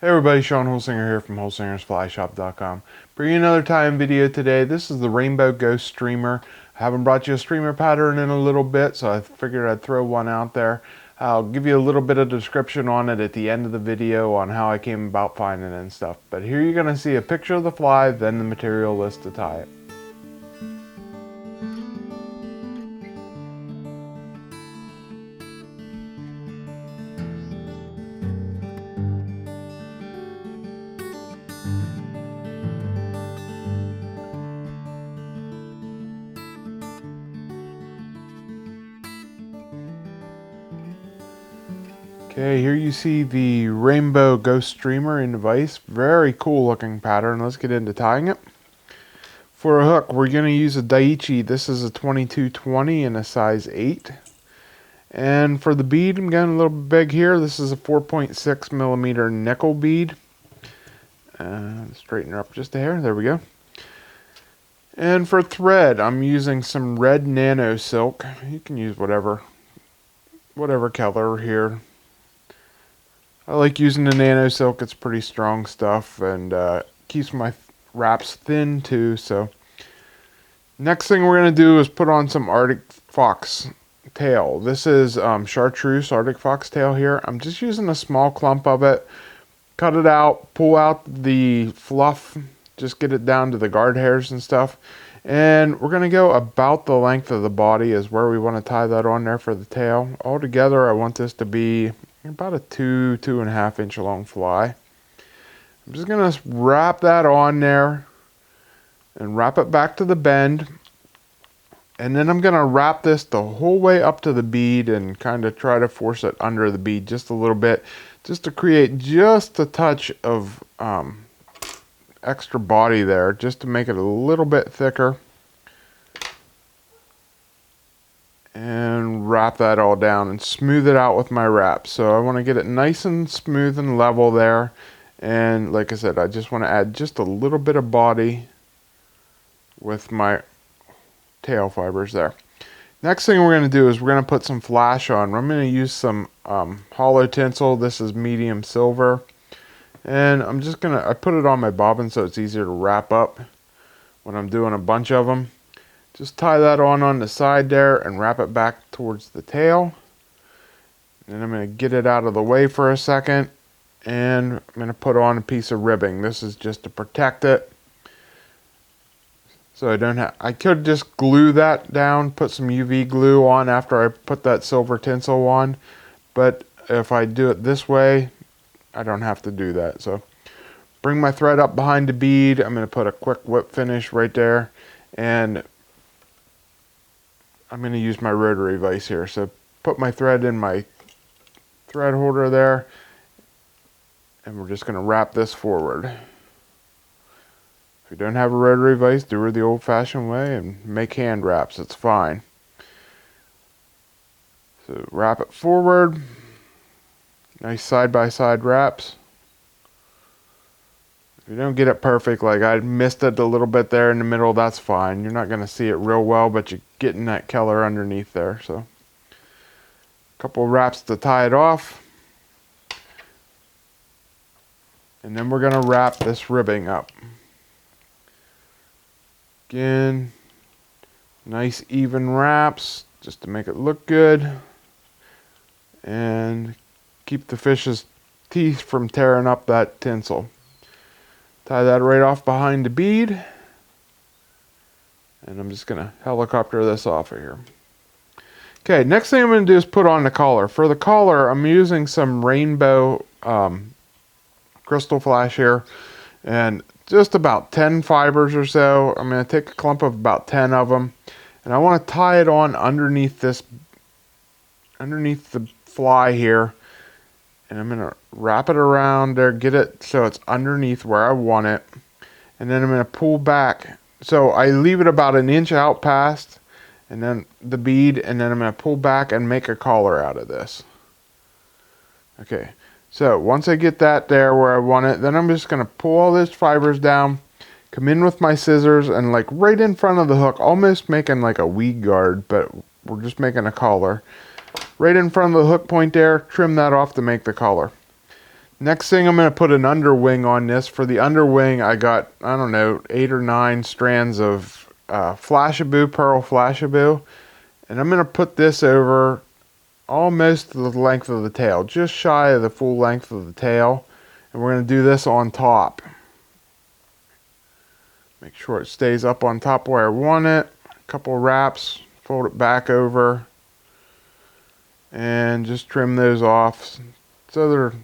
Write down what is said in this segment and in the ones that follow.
Hey everybody, Shawn Holsinger here from HolsingersFlyShop.com. Bringing another tie-in video today. This is the Rainbow Ghost Streamer. I haven't brought you a streamer pattern in a little bit, so I figured I'd throw one out there. I'll give you a little bit of description on it at the end of the video on how I came about finding it and stuff. But here you're going to see a picture of the fly, then the material list to tie it. Okay, here you see the Rainbow Ghost Streamer in the vise. Very cool looking pattern. Let's get into tying it. For a hook, we're going to use a Daiichi. This is a 2220 and a size 8. And for the bead, I'm going a little bit big here. This is a 4.6 millimeter nickel bead. Straighten her up just a hair. There we go. And for thread, I'm using some red Nano silk. You can use whatever color here. I like using the Nano silk. It's pretty strong stuff and keeps my wraps thin too. So next thing we're going to do is put on some Arctic Fox tail. This is Chartreuse Arctic Fox tail here. I'm just using a small clump of it. Cut it out, pull out the fluff, just get it down to the guard hairs and stuff. And we're going to go about the length of the body is where we want to tie that on there for the tail. Altogether, I want this to be about a 2.5 inch long fly. I'm just going to wrap that on there and wrap it back to the bend. And then I'm going to wrap this the whole way up to the bead and kind of try to force it under the bead just a little bit, just to create just a touch of extra body there, just to make it a little bit thicker. And wrap that all down and smooth it out with my wrap. So I want to get it nice and smooth and level there. And like I said, I just want to add just a little bit of body with my tail fibers there. Next thing we're going to do is we're going to put some flash on. I'm going to use some Holo tinsel. This is medium silver. And I'm just going to, I put it on my bobbin so it's easier to wrap up when I'm doing a bunch of them. Just tie that on the side there and wrap it back towards the tail. And I'm going to get it out of the way for a second. And I'm going to put on a piece of ribbing. This is just to protect it. So I don't have, I could just glue that down, put some UV glue on after I put that silver tinsel on. But if I do it this way, I don't have to do that. So bring my thread up behind the bead. I'm going to put a quick whip finish right there. And I'm going to use my rotary vise here. So put my thread in my thread holder there. And we're just going to wrap this forward. If you don't have a rotary vise, do it the old-fashioned way and make hand wraps. It's fine. So wrap it forward. Nice side-by-side wraps. If you don't get it perfect, like I missed it a little bit there in the middle, that's fine. You're not going to see it real well, but you're getting that color underneath there. So a couple of wraps to tie it off. And then we're going to wrap this ribbing up. Again, nice even wraps just to make it look good. And keep the fish's teeth from tearing up that tinsel. Tie that right off behind the bead. And I'm just going to helicopter this off of here. Okay, next thing I'm going to do is put on the collar. For the collar, I'm using some rainbow crystal flash here. And just about 10 fibers or so. I'm going to take a clump of about 10 of them. And I want to tie it on underneath this, underneath the fly here. And I'm going to wrap it around there, get it so it's underneath where I want it. And then I'm going to pull back. So I leave it about an inch out past and then the bead, and then I'm going to pull back and make a collar out of this. Okay, so once I get that there where I want it, then I'm just going to pull all those fibers down, come in with my scissors, and like right in front of the hook, almost making like a weed guard, but we're just making a collar. Right in front of the hook point there, trim that off to make the collar. Next thing, I'm going to put an underwing on this. For the underwing, I got, I don't know, 8 or 9 strands of Flashabou, Pearl Flashabou. And I'm going to put this over almost the length of the tail, just shy of the full length of the tail. And we're going to do this on top. Make sure it stays up on top where I want it. A couple wraps, fold it back over, and just trim those off so they're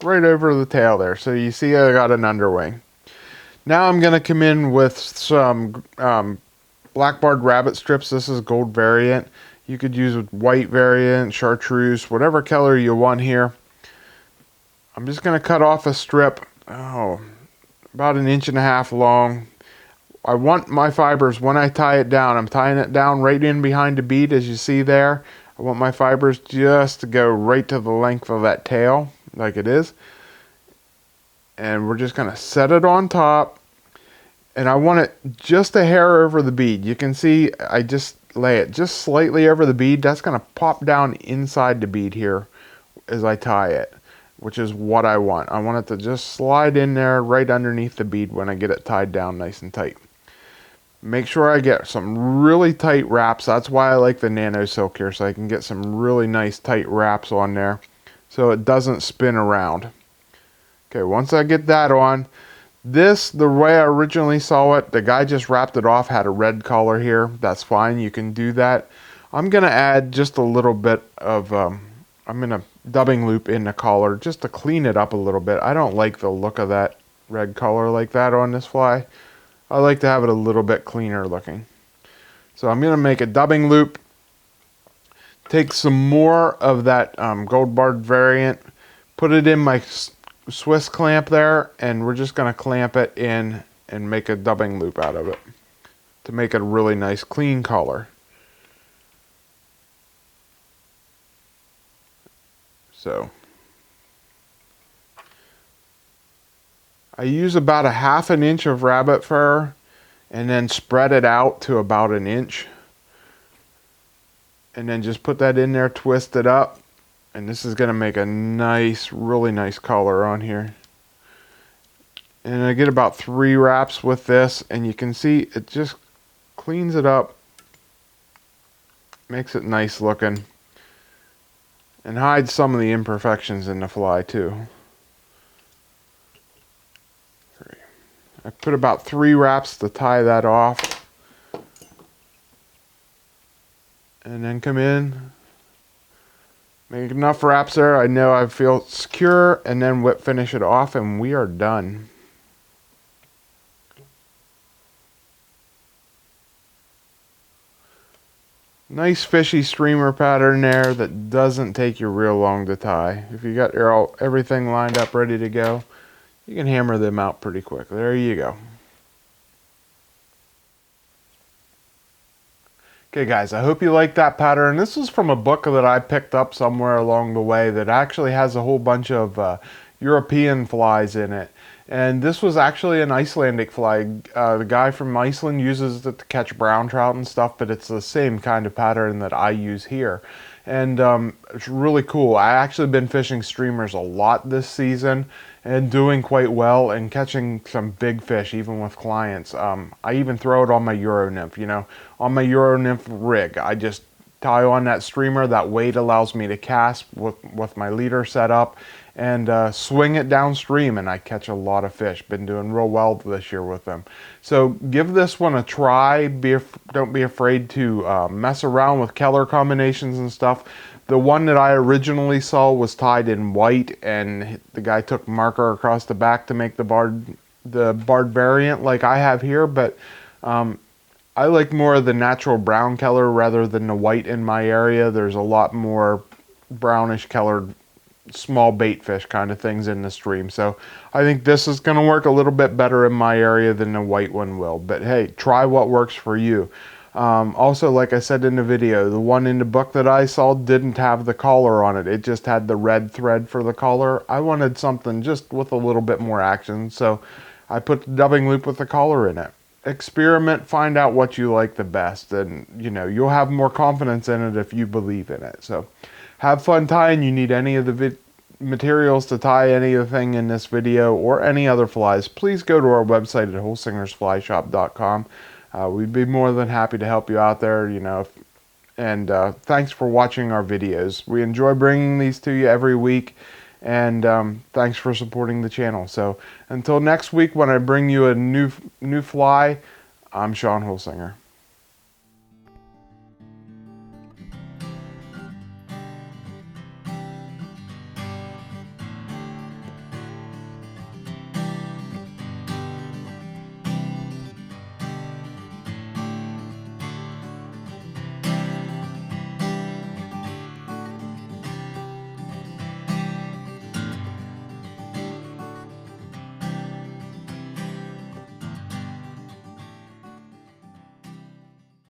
right over the tail there. So you see I got an underwing. Now I'm going to come in with some black-barred rabbit strips. This is gold variant. You could use white variant, chartreuse, whatever color you want here. I'm just going to cut off a strip, about 1.5 inches long. I want my fibers, when I tie it down, I'm tying it down right in behind the bead, as you see there. I want my fibers just to go right to the length of that tail, like it is. And we're just going to set it on top. And I want it just a hair over the bead. You can see I just lay it just slightly over the bead. That's going to pop down inside the bead here as I tie it, which is what I want. I want it to just slide in there right underneath the bead when I get it tied down nice and tight. Make sure I get some really tight wraps. That's why I like the Nano silk here, so I can get some really nice tight wraps on there so it doesn't spin around. Okay, once I get that on, this, the way I originally saw it, the guy just wrapped it off, had a red collar here. That's fine, you can do that. I'm going to add just a little bit of, I'm going to dubbing loop in the collar just to clean it up a little bit. I don't like the look of that red collar like that on this fly. I like to have it a little bit cleaner looking. So I'm going to make a dubbing loop. Take some more of that gold barred variant. Put it in my Swiss clamp there. And we're just going to clamp it in and make a dubbing loop out of it. To make it a really nice clean collar. So I use about 1/2 inch of rabbit fur and then spread it out to about 1 inch. And then just put that in there, twist it up. And this is going to make a nice, really nice collar on here. And I get about 3 wraps with this. And you can see it just cleans it up. Makes it nice looking. And hides some of the imperfections in the fly too. I put about 3 wraps to tie that off. And then come in. Make enough wraps there. I know I feel secure. And then whip finish it off and we are done. Nice fishy streamer pattern there that doesn't take you real long to tie. If you got everything lined up ready to go, you can hammer them out pretty quick. There you go. Okay guys, I hope you like that pattern. This is from a book that I picked up somewhere along the way that actually has a whole bunch of European flies in it. And this was actually an Icelandic fly. The guy from Iceland uses it to catch brown trout and stuff, but it's the same kind of pattern that I use here. And it's really cool. I actually been fishing streamers a lot this season and doing quite well and catching some big fish even with clients. I even throw it on my Euro nymph, you know, on my Euro nymph rig. I just tie on that streamer. That weight allows me to cast with my leader set up and swing it downstream, and I catch a lot of fish. Been doing real well this year with them. So give this one a try. Don't be afraid to mess around with color combinations and stuff. The one that I originally saw was tied in white, and the guy took marker across the back to make the barred variant like I have here, but I like more of the natural brown color rather than the white in my area. There's a lot more brownish colored small bait fish kind of things in the stream. So I think this is going to work a little bit better in my area than the white one will. But hey, try what works for you. Also, like I said in the video, the one in the book that I saw didn't have the collar on it. It just had the red thread for the collar. I wanted something just with a little bit more action, so I put the dubbing loop with the collar in it. Experiment, find out what you like the best, and you know, you'll have more confidence in it if you believe in it. So have fun tying. You need any of the materials to tie anything in this video or any other flies, please go to our website at holsingersflyshop.com. We'd be more than happy to help you out there, you know. And thanks for watching our videos. We enjoy bringing these to you every week, and thanks for supporting the channel. So until next week when I bring you a new fly, I'm Shawn Holsinger.